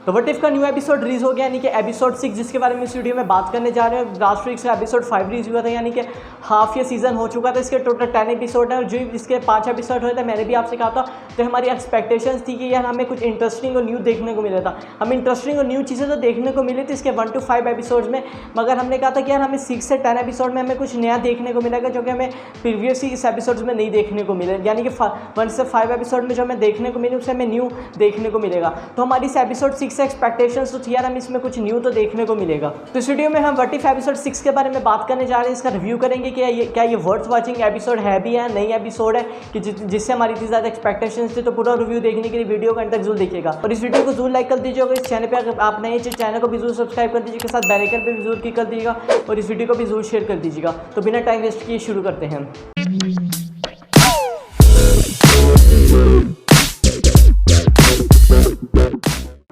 तो what if का new episode release हो गया, यानी कि एपिसोड 6, जिसके बारे में इस वीडियो में बात करने जा रहे हैं। लास्ट वीक से एपिसोड 5 रिलीज हुआ था, यानी कि हाफ ये सीजन हो चुका था। इसके टोटल 10 एपिसोड है और जो इसके 5 एपिसोड हुए थे, मैंने भी आपसे कहा था, तो हमारी एक्सपेक्टेशंस थी कि यार हमें कुछ इंटरेस्टिंग और न्यू देखने को मिला था। हमें इंटरेस्टिंग और न्यू चीज़ें तो देखने को मिली थी इसके 1 to 5 एपिसोड में, मगर हमने कहा था कि यार हमें 6 से 10 एपिसोड में हमें कुछ नया देखने को मिलेगा जो कि हमें प्रीवियसली इस एपिसोड में नहीं देखने को मिले, यानी कि 1 से 5 एपिसोड में जो हमें देखने को मिले उससे हमें न्यू देखने को मिलेगा। तो हमारी इस एपिसोड 6 से एक्सपेक्टेशंस तो थी यार हमें इसमें कुछ न्यू तो देखने को मिलेगा। तो इस वीडियो में हम व्हाट इफ एपिसोड 6 के बारे में बात करने जा रहे हैं। इसका रिव्यू करेंगे कि क्या ये वर्थ वाचिंग एपिसोड है भी है, नई एपिसोड है कि जिससे हमारी इतनी ज़्यादा एक्सपेक्टेशंस थी। तो पूरा रिव्यू देखने के लिए वीडियो को अंत तक जरूर देखिएगा और इस वीडियो को जरूर लाइक कर दीजिएगा। इस चैनल पर अगर आप नए चैनल को भी जरूर सब्सक्राइब कर दीजिए, के साथ बेल आइकन पर भी जरूर क्लिक कर दीजिएगा और इस वीडियो को भी जरूर शेयर कर दीजिएगा। तो बिना टाइम वेस्ट किए शुरू करते हैं।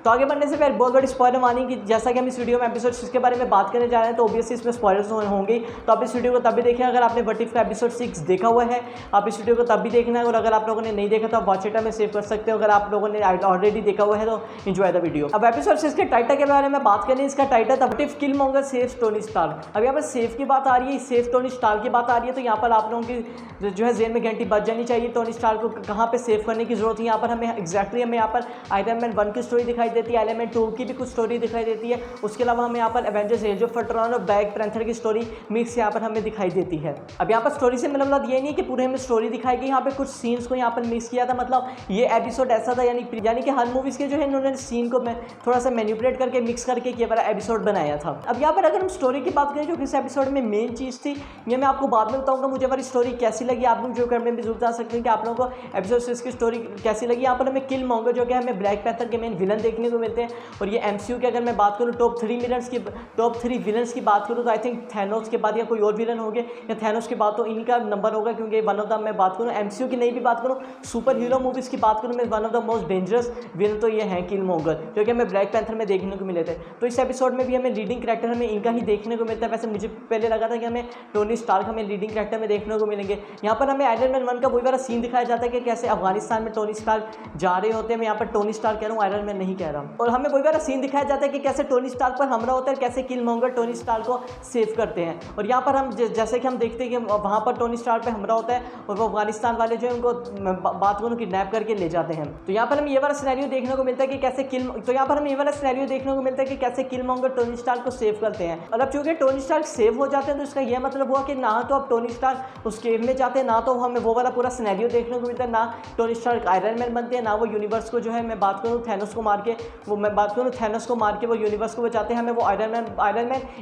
तो आगे बढ़ने से पहले बहुत बड़ी स्पॉइलर मानी कि जैसा कि हम इस वीडियो में एपिसोड 6 के बारे में बात करने जा रहे हैं, तो ऑब्वियसली इसमें स्पॉयलर्स होंगे। तो आप इस वीडियो को तब भी देखें अगर आपने व्हाट इफ का एपिसोड 6 देखा हुआ है, आप इस वीडियो को तब भी देखना है। और अगर आप लोगों ने नहीं देखा तो आप वॉच इट में सेव कर सकते हो। अगर आप लोगों ने ऑलरेडी देखा हुआ है तो एंजॉय द वीडियो। अब एपिसोड 6 के टाइटल के बारे में बात करें। इसका टाइटल था what if Killmonger saves Tony Stark. अब यहाँ पर सेव की बात आ रही है, सेव टोनी स्टार्क की बात आ रही है। तो यहाँ पर आप लोगों की जो है जेन में घंटी बज जानी चाहिए। टोनी स्टार्क को कहाँ पर सेव करने की जरूरत है। यहाँ पर हमें एक्जैक्टली हमें यहाँ पर आयरन मैन 1 की स्टोरी दिखाई देती है, आयरन मैन 2 की भी कुछ स्टोरी दिखाई देती है। उसके अलावा हमें यहाँ पर एवेंजर्स एज ऑफ अल्ट्रॉन और ब्लैक पैंथर की स्टोरी मिक्स यहाँ पर हमें दिखाई देती है। अब यहाँ पर स्टोरी से मतलब ये नहीं कि पूरे हमें स्टोरी दिखाई गई, यहाँ पे कुछ सीन्स को यहाँ पर मिक्स किया था। मतलब ये एपिसोड ऐसा था यानी कि हर मूवीज के जो है इन्होंने सीन को मैं थोड़ा सा मैनिपुलेट करके मिक्स करके ये वाला एपिसोड बनाया था। अब यहाँ पर अगर हम स्टोरी की बात करें जो कि इस एपिसोड में मेन चीज़ थी, ये मैं आपको बाद में बताऊँगा मुझे हमारी स्टोरी कैसी लगी। आप लोग जो कमेंट में भी जरूर बता सकते हैं कि आप लोगों को एपिसोड 6 की स्टोरी कैसी लगी। यहाँ पर हमें किलमॉन्गर जो कि हमें ब्लैक पैंथर के मेन विलन देखने को मिलते हैं। और ये MCU के अगर मैं बात करूँ टॉप 3 विलन्स की बात करूँ तो आई थिंक थैनोस के बाद या कोई और विलन हो गए या थैनोस के बाद तो इन्हीं का नंबर होगा, क्योंकि वन ऑफ द मैं बात करूँ MCU की नहीं भी बात करूँ, सुपर हीरो मूवीज़ की बात करूँ मैं, one of the most dangerous villain तो ये है किलमॉन्गर जो कि हमें ब्लैक पैंथर में देखने को मिले थे। तो इस एपिसोड में भी हमें लीडिंग कैरेक्टर हमें इनका ही देखने को मिलता है। वैसे मुझे पहले लगा था कि हमें टोनी स्टार्क हमें लीडिंग कैरेक्टर में देखने को मिलेंगे। यहाँ पर हमें आयरन मैन 1 का वही वाला सीन दिखाया जाता है कि कैसे अफगानिस्तान में टोनी स्टार्क जा रहे होते हैं। मैं यहाँ पर टोनी स्टार्क कह रहा हूँ, आयरन मैन नहीं कह रहा हूँ। और हमें वही वाला सीन दिखाया जाता है कि कैसे टोनी स्टार्क पर हमला होता है, कैसे किलमॉन्गर टोनी स्टार्क को सेव करते हैं। और यहाँ पर हम जैसे कि हम देखते हैं कि वहाँ पर टोनी स्टार्क पे हमला होता है और वो अफगानिस्तान वाले जो है उनको बात को किडनैप करके ले जाते हैं। तो यहाँ पर हमें ये वाला सिनेरियो देखने को मिलता है कि कैसे किलमॉन्गर टोनी स्टार्क को सेव करते हैं। और अब चूंकि टोनी स्टार्क सेव हो जाते हैं तो इसका यह मतलब हुआ कि ना तो अब टोनी स्टार्क उस केव में जाते हैं, ना तो हमें वो वाला पूरा सिनेरियो देखने को मिलता है, ना टोनी स्टार्क आयरन मैन बनते हैं, ना वो यूनिवर्स को जो है मैं बात करूँ थैनोस को मार के वो यूनिवर्स को बचाते हैं। हमें वो आयरन मैन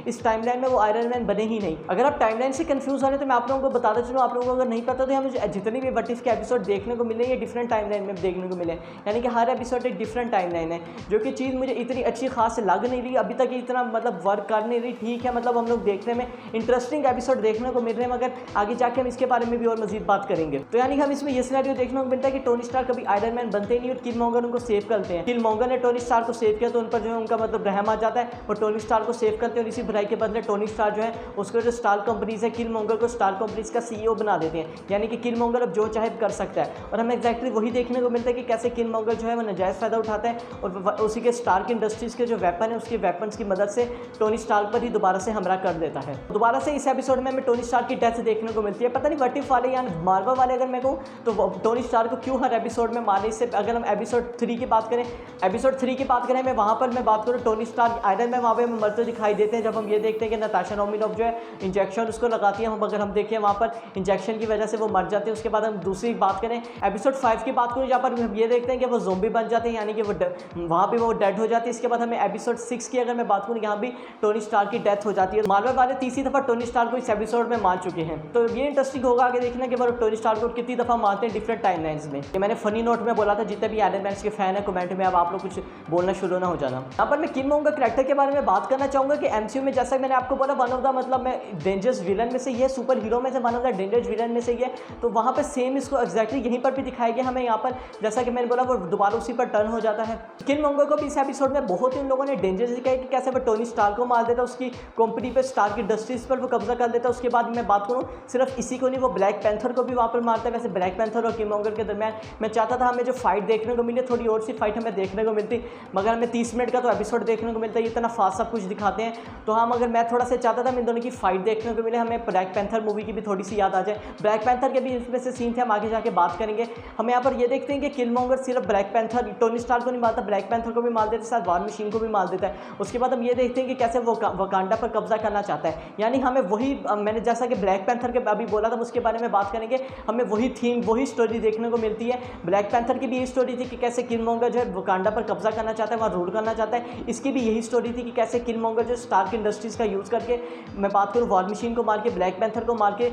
इस टाइमलाइन में वो आयरन मैन बने ही नहीं। अगर आप टाइमलाइन से कंफ्यूज हो रहे तो मैं आप लोगों को बताता चलूँ, आप लोगों को अगर नहीं पता तो हमें जितने भी व्हाट इफ के एपिसोड देखने को मिले ये डिफरेंट टाइमलाइन में देखने को मिले, यानी कि हर एपिसोड एक डिफरेंट टाइमलाइन है। जो कि चीज़ मुझे इतनी अच्छी खास लग नहीं रही अभी तक, इतना मतलब वर्क कर नहीं रही। ठीक है, मतलब हम लोग देखने में इंटरेस्टिंग एपिसोड देखने को मिल रहे हैं, मगर आगे जाके हम इसके बारे में भी और मजीद बात करेंगे। तो यानी कि हम इसमें ये सिनेरियो देखने को मिलता है कि टोनी स्टार्क कभी आयरन मैन बनते नहीं और किलमॉन्गर उनको सेव करते हैं। किलमॉन्गर ने टोनी स्टार्क को सेव किया तो उन पर जो है उनका मतलब रहम आ जाता है और टोनी स्टार्क को सेव करते हैं। और इसी बुराई के बदले टोनी स्टार्क जो है उसको जो स्टार कंपनीज है किलमॉन्गर को स्टार कंपनीज का CEO बना देते हैं, यानी कि किलमॉन्गर अब जो चाहे कर सकता है। और हमें एक्जैक्टली वही देखने को मिलता है कि कैसे किलमॉन्गर जो है वो नाजायज़ फ़ायदा उठाता है और उसी के स्टार्क इंडस्ट्रीज़ के जो वेपन है उसके वेपन्स की मदद से टोनी स्टार्क पर ही दोबारा से हमला कर देता है। दोबारा से इस एपिसोड में हमें टोनी स्टार्क की डेथ देखने को मिलती है। पता नहीं व्हाट इफ वाले या मार्वल वाले अगर मैं कहूँ तो टोनी स्टार्क को क्यों हर एपिसोड में मारने से, अगर हम एपिसोड 3 की बात करें मैं वहाँ पर मैं बात करूँ टोनी स्टार्क आयरन मैन वहाँ पे मरते दिखाई देते हैं। जब हम ये देखते हैं कि नताशा रोमानोफ जो है इंजेक्शन उसको लगाती है, अगर हम देखें वहाँ पर इंजेक्शन की वजह से वो मर जाते हैं। उसके बाद हम दूसरी बात करें एपिसोड 5 की बात करूँ, जहाँ पर हम ये देखते हैं कि वो ज़ोंबी बन जाते हैं, यानी कि वो वहाँ पे वो डेड हो जाती है। इसके बाद हमें एपिसोड 6 की अगर मैं बात करूँ, यहाँ भी टोनी स्टार्क की डेथ हो जाती है। मार्वल वाले तीसरी दफ़ा टोनी स्टार्क को इस एपिसोड में मार चुके हैं। तो ये इंटरेस्टिंग होगा आगे देखना कि वो टोनी स्टार्क को कितनी दफ़ा मारते हैं डिफरेंट टाइमलाइंस में। ये मैंने फनी नोट में बोला था, जितने भी आयरन मैन के फैन है कमेंट में अब आप लोग कुछ बोलना शुरू ना हो जाना। यहाँ पर मैं किलमॉन्गर कैरेक्टर के बारे में बात करना चाहूँगा कि MCU में जैसा मैंने आपको बोला वन ऑफ द मतलब मैं डेंजरस विलन में से ये सुपर हीरो में से one of the dangerous villain में से ये, तो वहाँ पर सेम इसको एक्जैक्टली यहीं पर भी दिखाया गया हमें। यहाँ पर जैसा कि मैंने बोला वो दोबारा उसी पर टर्न हो जाता है। किलमॉन्गर को भी इस एपिसोड में बहुत ही उन लोगों ने डेंजरस दिखाया कि कैसे वो टोनी स्टार्क को मार देता, उसकी कंपनी पर स्टार्क इंडस्ट्रीज पर वो कब्जा कर देता। उसके बाद मैं बात करूँ सिर्फ इसी को नहीं, वो ब्लैक पैंथर को भी वहाँ पर मारता है। वैसे ब्लैक पैंथर और किलमॉन्गर के दरमियान मैं चाहता था हमें जो फाइट देखने को मिले थोड़ी और सी फाइट हमें देखने को मिलती, मिलती, मगर हमें 30 मिनट का तो एपिसोड देखने को मिलता है, इतना फास्ट सब कुछ दिखाते हैं। तो हम अगर मैं थोड़ा सा चाहता था इन दोनों की फाइट देखने को मिले, हमें ब्लैक पैंथर मूवी की भी थोड़ी सी याद आ जाए। ब्लैक पैंथर के भी इसमें से सीन थे, हम आगे जाके बात करेंगे। हम यहाँ पर ये देखते हैं कि किलमोंगर सिर्फ ब्लैक पैंथर टोनी स्टार्क को नहीं मारता, ब्लैक पैंथर को भी मार देता है, साथ वॉर मशीन को भी मार देता है। उसके बाद हम ये देखते हैं कि कैसे वो वकांडा पर कब्जा करना चाहता है, यानी हमें वही, मैंने जैसा कि ब्लैक पैंथर के अभी बोला था उसके बारे में बात करेंगे, हमें वही थीम वही स्टोरी देखने को मिलती है। ब्लैक पैंथर की भी यही स्टोरी थी कि कैसे किलमोंगर जो है वकांडा पर कब्जा करना चाहता है, वहाँ रूल करना चाहता है। इसकी भी यही स्टोरी थी कि कैसे किलमोंगर जो स्टार्क इंडस्ट्रीज़ का यूज़ करके, मैं बात करूँ वॉर मशीन को मार के, ब्लैक पैंथर को मार के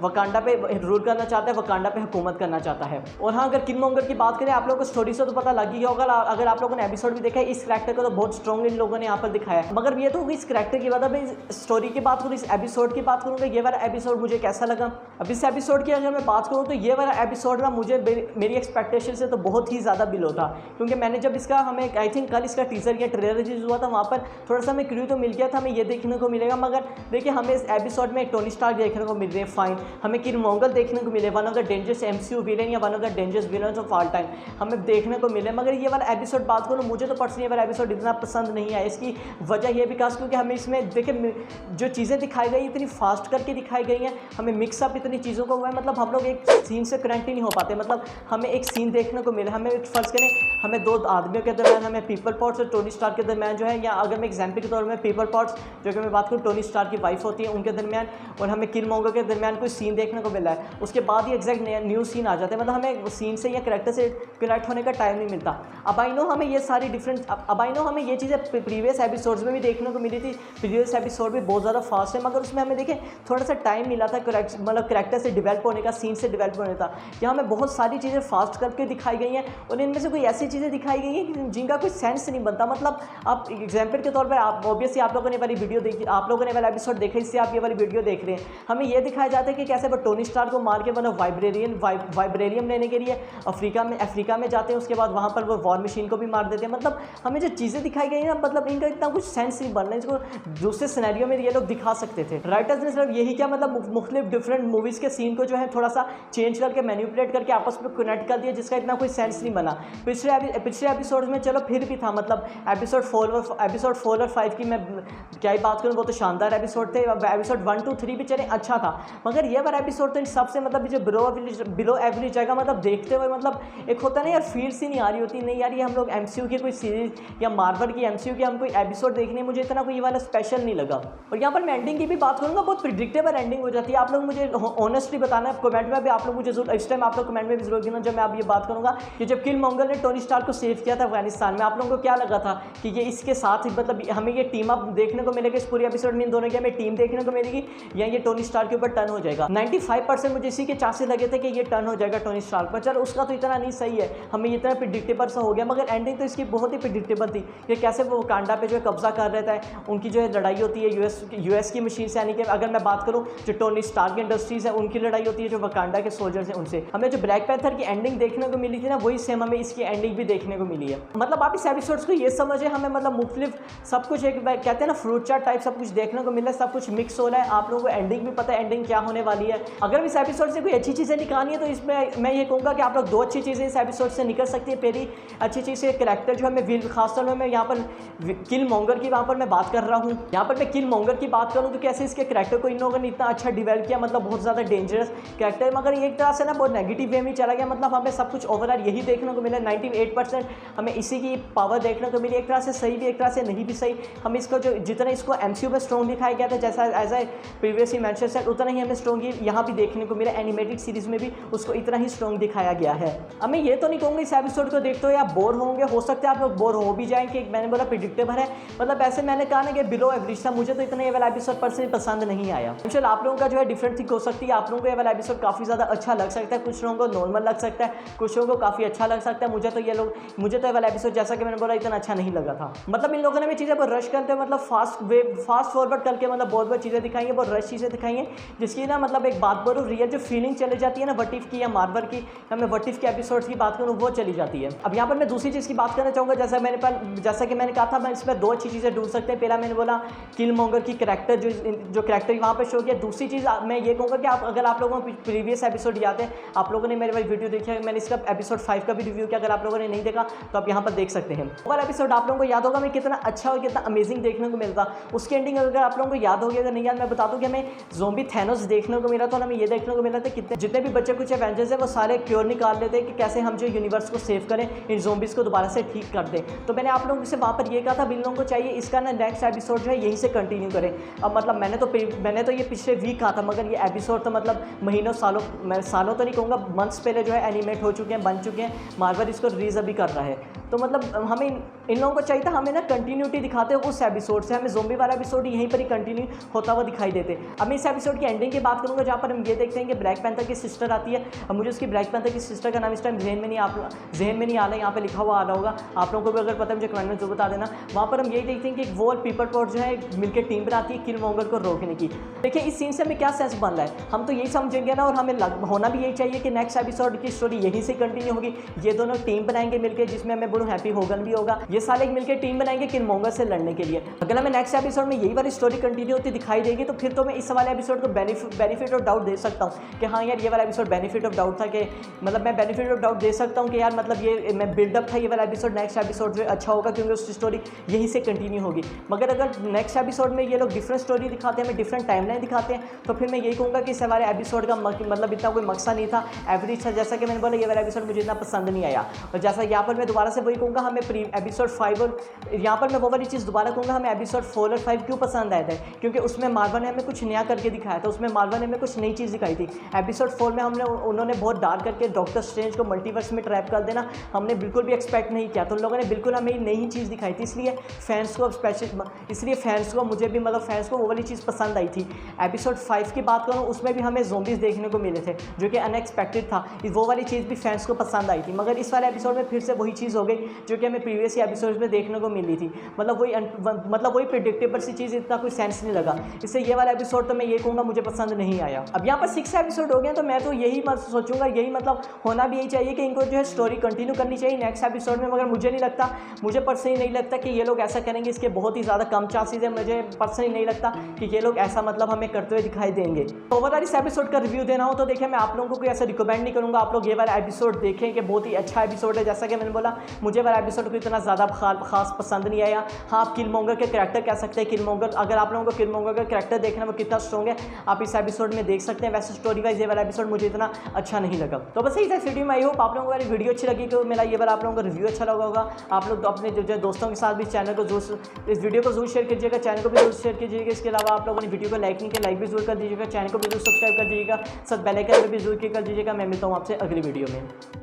वकांडा पे रूल करना चाहता है, वकांडा पे हुकूमत करना चाहता है। और हाँ, अगर किलमोंगर की बात करें, आप लोगों को स्टोरी से तो पता लग ही होगा, अगर आप लोगों ने एपिसोड भी देखा है, इस कैरेक्टर को तो बहुत स्ट्रॉन्ग इन लोगों ने यहाँ पर दिखाया है। मगर ये तो इस कैरेक्टर की बात है, स्टोरी की बात करूँ, इस एपिसोड की बात करूँगा, ये वाला एपिसोड मुझे कैसा लगा। अब इस एपिसोड की अगर मैं बात करूँ तो ये वाला एपिसोड ना मुझे मेरी एक्सपेक्टेशन से तो बहुत ही ज़्यादा बिलो था, क्योंकि मैंने जब इसका, हमें आई थिंक कल इसका टीजर या ट्रेलर रिलीज हुआ था, वहाँ पर थोड़ा सा हमें क्लू तो मिल गया था, हमें ये देखने को मिलेगा। मगर देखिए, हमें इस एपिसोड में टोनी स्टार्क देखने को मिल रहे हैं, फाइन, हमें किलमोंगर देखने को मिले, one of the dangerous MCU villain या one of the dangerous villain of all time हमें देखने को मिले। मगर ये वाला एपिसोड बात करूँ, मुझे तो पर्सनली ये वाला एपिसोड इतना पसंद नहीं आया। इसकी वजह ये बिकॉज क्योंकि हमें इसमें देखिए जो चीज़ें दिखाई गई इतनी फास्ट करके दिखाई गई हैं, हमें मिक्सअप इतनी चीज़ों को हुआ है, मतलब हम लोग एक सीन से कनेक्ट ही नहीं हो पाते। मतलब हमें एक सीन देखने को मिले, हमें फर्ज करें, हमें दो आदमियों के दरमियान, हमें पीपल पॉट्स और टोनी स्टार्क के दरमियान जो है, या अगर मैं एग्जाम्पल के तौर में पीपल पॉट्स जो कि मैं बात करूँ टोनी स्टार्क की वाइफ होती है उनके दरमियान, और हमें किलमोंगर के दरमियान कोई सीन देखने को मिला है, उसके बाद ही एग्जैक्ट न्यू सीन आ जाता है। मतलब हमें सीन से या करेक्टर से कनेक्ट होने का टाइम नहीं मिलता। अब आई नो हमें ये सारी डिफरेंट, अब आई नो हमें ये चीज़ें प्रीवियस एपिसोड्स में भी देखने को मिली थी, प्रीवियस एपिसोड भी बहुत ज़्यादा फास्ट है, मगर उसमें हमें देखें थोड़ा सा टाइम मिला था मतलब करेक्टर से डेवलप होने का, सीन से डेवलप होने का। यहाँ हमें बहुत सारी चीज़ें फास्ट करके दिखाई गई हैं, और इनमें से कोई ऐसी चीज़ें दिखाई गई हैं जिनका कोई सेंस नहीं बनता। मतलब आप एग्जाम्पल के तौर पर, आप ऑब्वियसली आप लोगों ने वाली वीडियो देखी, आप लोगों ने वाला एपिसोड देखा, इससे आप ये वाली वीडियो देख रहे हैं, हमें ये दिखाया जाता है कि कैसे वो टोनी स्टार्क को मार के मतलब वाइब्रेरियम लेने के लिए अफ्रीका में जाते हैं, उसके बाद वहाँ पर वो वॉर मशीन को भी मार देते हैं। मतलब हमें जो चीज़ें दिखाई गई ना, मतलब इनका इतना कुछ सेंस नहीं बन रहा है, इसको दूसरे सिनेरियो में ये लोग दिखा सकते थे। राइटर्स ने सिर्फ यही क्या, मतलब मुख्तलिफ डिफरेंट मूवीज़ के सीन को जो है थोड़ा सा चेंज करके मैनिपुलेट करके आपस में कनेक्ट कर दिया, जिसका इतना कोई सेंस नहीं बना। पिछले एपिसोड में चलो फिर भी था, मतलब एपिसोड 4 और 5 की मैं क्या ही बात करूँ, वो तो शानदार एपिसोड थे। एपिसोड 1, 2, 3 भी चले अच्छा था, मगर ये वाला एपिसोड तो इन सबसे मतलब जो बिलो एवरेज जगह, मतलब देखते हुए मतलब एक होता नहीं यार, फील सी नहीं आ रही होती, नहीं यार ये हम लोग MCU की कोई सीरीज या मार्वल की MCU की हम कोई एपिसोड देखने, मुझे इतना कोई ये वाला स्पेशल नहीं लगा। और यहाँ पर मैं एंडिंग की भी बात करूँगा, बहुत प्रिडिक्टेबल एंडिंग हो जाती है। आप लोग मुझे ऑनेस्टली बताना है कमेंट में भी, आप लोग मुझे जरूर इस टाइम आप लोग कमेंट में भी जरूर देना जब मैं आप ये बात करूँगा कि जब किलमोंगर ने टोनी स्टार्क को सेव किया था अफगानिस्तान में, आप लोगों को क्या लगा था कि ये इसके साथ मतलब हमें ये टीम अप देखने को मिलेगा इस पूरी एपिसोड में, इन दोनों की हमें टीम देखने को मिलेगी, या ये टोनी स्टार्क के ऊपर टर्न हो जाएगा। 95% मुझे इसी के चांसेस लगे थे कि ये टर्न हो जाएगा टोनी स्टार्क पर। चलो उसका तो इतना नहीं सही है, हमें इतना प्रिडिक्टेबल सा हो गया, मगर एंडिंग तो इसकी बहुत ही प्रिडिक्टेबल थी कि कैसे वो वकांडा पे जो है कब्जा कर रहता है, उनकी जो है लड़ाई होती है यूएस की मशीन से, यानी कि अगर मैं बात करूँ जो टोनी स्टार्क इंडस्ट्रीज है उनकी लड़ाई होती है जो वकांडा के सोल्जर्स हैं उनसे। हमें जो ब्लैक पैंथर की एंडिंग देखने को मिली थी ना, वही सेम हमें इसकी एंडिंग भी देखने को मिली है। मतलब आप इस एपिसोड्स को ये समझे, हमें मतलब मुख्तलिफ सब कुछ एक कहते हैं ना फ्रूट चाट टाइप सब कुछ देखने को मिला है, सब कुछ मिक्स हो रहा है, आप लोगों को एंडिंग भी पता है एंडिंग क्या होने वाली है। अगर इस एपिसोड से कोई अच्छी चीज़ें निकालनी है तो इसमें मैं ये कहूँगा कि आप लोग 2 अच्छी चीज़ें इस एपिसोड से निकल सकती है। पहली अच्छी चीज़ है कैरेक्टर जो हमें खासतौर में मैं यहाँ पर किलमोंगर की वहाँ पर मैं बात कर रहा हूँ, यहाँ पर मैं किलमोंगर की बात करूँ तो कैसे इसके कैरेक्टर को इन लोगों ने इतना अच्छा डिवेल्प किया, मतलब बहुत ज़्यादा डेंजरस कैरेक्टर, मगर एक तरह से ना बहुत नेगेटिव वे में चला गया। मतलब हमें सब कुछ ओवरऑल यही देखने को मिला, 98% हमें इसी की पावर देखने को मिली, एक तरह से सही भी एक तरह से नहीं भी सही। हम इसको जो जितना इसको MCU में स्ट्रॉन्ग दिखाया गया था, जैसा as a previously mention said, उतना ही हमें स्ट्रॉन्ग यहाँ भी देखने को मिला, एनिमेटेड सीरीज में भी उसको इतना ही स्ट्रॉन्ग दिखाया गया है। हमें ये तो नहीं कहूँगा इस एपिसोड को देखते हो आप बोर होंगे, हो सकता है आप लोग बोर हो भी जाएंगे, मैंने बोला प्रिडिक्टेबल है, मतलब ऐसे मैंने कहा ना कि बिलो एवरेज था, मुझे तो इतना ये वाला एपिसोड पर्सनली पसंद नहीं आया। चलो आप लोगों का जो है डिफरेंट थिंक हो सकती है, आप लोगों को ये वाला एपिसोड काफ़ी ज़्यादा अच्छा लग सकता है, कुछ लोगों को नॉर्मल लग सकता है, कुछ लोगों को काफ़ी अच्छा लग सकता है। मुझे तो ये वाला एपिसोड जैसा कि मैंने बोला इतना अच्छा नहीं लगा था। मतलब इन लोगों ने भी चीज़ें पर रश करते मतलब फास्ट फॉरवर्ड करके मतलब बहुत चीज़ें दिखाई हैं, बहुत रश चीज़ें दिखाई हैं, जिसकी ना मतलब एक बात बोलूँ रियल जो फीलिंग चली जाती है ना वट इफ की या मार्वल की, या मैं वट इफ के एपिसोड्स की बात करूँ वो चली जाती है। अब यहाँ पर मैं दूसरी चीज़ की बात करना चाहूँगा, जैसा कि मैंने कहा था मैं इसमें 2 अच्छी चीज़ें ढूंढ सकते हैं। पहला मैंने बोला किलमोंगर की कैरेक्टर जो कैरेक्टर वहाँ पर शो किया। दूसरी चीज़ मैं ये कहूँगा कि अगर आप लोगों को प्रीवियस एपिसोड याद है, आप लोगों ने मेरे वाली वीडियो देखी है, मैंने इसका एपिसोड 5 का भी रिव्यू किया, अगर आप लोगों ने नहीं देखा तो आप यहाँ पर देख सकते हैं। वो वाला एपिसोड आप लोगों को याद होगा हमें कितना अच्छा और कितना अमेजिंग देखने को मिलता। उसकी एंडिंग अगर आप लोगों को याद होगी, अगर नहीं याद मैं बता दूं कि हमें ज़ोंबी थैनोस देखने को मिला था और हमें ये देखने को मिला था कितने जितने भी बच्चे कुछ एवेंजर्स हैं वो सारे क्योर निकाल लेते हैं कि कैसे हम जो यूनिवर्स को सेव करें, इन ज़ोंबीज़ को दोबारा से ठीक कर दें। तो मैंने आप लोगों से वहाँ पर ये कहा था, बिन लोगों को चाहिए इसका ना नेक्स्ट एपिसोड जो है यहीं से कंटिन्यू करें। अब मतलब मैंने तो ये पिछले वीक कहा था, मगर ये एपिसोड तो मतलब महीनों सालों, मैं सालों तो नहीं कहूँगा, मंथ्स पहले जो है एनिमेट हो चुके हैं, बन चुके हैं। मार्वल इसको रिलीज अभी कर रहा है। तो मतलब हमें इन लोगों को चाहिए था, हमें ना कंटिन्यूटी दिखाते हैं उस एपिसोड से, हमें ज़ोंबी वाला एपिसोड यहीं पर ही कंटिन्यू होता हुआ दिखाई देते। अब मैं इस एपिसोड की एंडिंग की बात करूँगा, जहाँ पर हम ये देखते हैं कि ब्लैक पैंथर की सिस्टर आती है। अब मुझे उसकी ब्लैक पैंथर की सिस्टर का नाम इस टाइम जहन में नहीं आ रहा है, यहाँ पे लिखा हुआ आ रहा होगा, आप लोगों को भी अगर पता है मुझे कमेंट में जो बता देना। वहाँ पर हम यही देखते हैं कि एक वॉल पीपल पॉट जो है मिलकर टीम बनाती है किलमॉन्गर को रोकने की। देखिए इस सीन से हमें क्या सेंस बन रहा है, हम तो यही समझेंगे ना, और हमें होना भी यही चाहिए कि नेक्स्ट एपिसोड की स्टोरी यहीं से कंटिन्यू होगी। ये दोनों टीम बनाएंगे मिलकर, जिसमें मैं बोलूँ हैप्पी होगन भी होगा। ये साले मिलकर टीम बनाएंगे किलमॉन्गर से लड़ने के लिए। अगर हमें नेक्स्ट एपिसोड में यही वाली स्टोरी कंटिन्यू होती दिखाई देगी तो फिर तो मैं इस वाले एपिसोड को बेनिफिट ऑफ डाउट दे सकता हूँ कि हाँ यार ये वाला एपिसोड बेनिफिट ऑफ डाउट था, कि मतलब मैं बेनिफिट ऑफ डाउट दे सकता हूँ कि यार मतलब ये मैं बिल्डअप था, ये वाला एपिसोड नेक्स्ट एपिसोड जो अच्छा होगा क्योंकि उसकी स्टोरी यहीं से कंटिन्यू होगी। मगर अगर नेक्स्ट एपिसोड में ये लोग डिफरेंट स्टोरी दिखाते हैं, हमें डिफरेंट टाइमलाइन दिखाते हैं, तो फिर मैं यही कहूँगा कि इस वाले एपिसोड का मतलब इतना कोई मकसद नहीं था, एवरेज था। जैसा कि मैंने बोला ये वाला एपिसोड मुझे इतना पसंद नहीं आया। और जैसा यहाँ पर मैं दोबारा से वही कहूँगा, हमें एपिसोड 5 और यहाँ पर मैं वो वाली चीज़ दोबारा कहूँगा, हमें एपिसोड 4 और 5 क्यों पसंद आए थे, क्योंकि उसमें मार्वल ने हमें कुछ नया करके दिखाया था, उसमें मार्वल ने हमें कुछ नई चीज़ दिखाई थी। एपिसोड 4 में उन्होंने बहुत डार्क करके डॉक्टर स्ट्रेंज को मल्टीवर्स में ट्रैप कर देना हमने बिल्कुल भी एक्सपेक्ट नहीं किया, तो उन लोगों ने बिल्कुल हमें नई चीज़ दिखाई थी। इसलिए फैंस को मुझे भी मतलब फैंस को वो वाली चीज़ पसंद आई थी। एपिसोड 5 की बात करूँ, उसमें भी हमें ज़ोंबीज़ देखने को मिले थे जो कि अनएक्सपेक्टेड था, वो वाली चीज़ भी फैंस को पसंद आई थी। मगर इस वाले एपिसोड में फिर से वही चीज़ हो गई जो कि हमें प्रीवियस एपिसोड में देखने को मिली थी, मतलब वही प्रेडिक्टेबल सी चीज़, इतना कोई सेंस नहीं लगा। इससे ये वाला एपिसोड तो मैं ये कहूँगा मुझे पसंद नहीं आया। अब यहाँ पर 6 एपिसोड हो गए, तो मैं तो यही सोचूंगा, यही मतलब होना भी यही चाहिए कि इनको जो है स्टोरी कंटिन्यू करनी चाहिए नेक्स्ट एपिसोड में। मगर मुझे पर्सनली नहीं लगता कि ये लोग ऐसा करेंगे, इसके बहुत ही ज़्यादा कम चांसेस है। मुझे पर्सनली नहीं लगता कि ये लोग ऐसा मतलब हमें करते हुए दिखाई देंगे। तो ओवरऑल इस एपिसोड का रिव्यू देना हो तो देखिए, मैं आप लोगों को ऐसा रिकमेंड नहीं करूँगा आप लोग ये वाला एपिसोड देखें कि बहुत ही अच्छा एपिसोड है। जैसा कि मैंने बोला, मुझे वाला एपिसोड को इतना ज़्यादा खास पसंद नहीं आया। हाँ, आप किलमॉन्गर के कैरेक्टर कह सकते हैं, किलमॉन्गर अगर आप लोगों को किलमॉन्गर का कैरेक्टर देखना वो कितना स्ट्रॉन्ग है आप इस एपिसोड में देख सकते हैं। वैसे स्टोरी वाइज ये वाला एपिसोड मुझे इतना अच्छा नहीं लगा। तो बस यही था वीडियो में। आई होप आप लोगों को मेरी वीडियो अच्छी लगी, तो मेरा ये वाला आप लोगों को रिव्यू अच्छा लगा होगा। आप लोग तो अपने जो दोस्तों के साथ भी चैनल को इस वीडियो को जरूर शेयर कीजिएगा, चैनल को भी जरूर शेयर कीजिएगा। इसके अलावा आप लोगों ने वीडियो को लाइक नहीं किया, लाइक भी जरूर कर दीजिएगा, चैनल को भी जरूर सब्सक्राइब कर दीजिएगा, साथ बेल आइकन भी जरूर कर दीजिएगा। मैं मिलता हूँ आपसे अगली वीडियो में।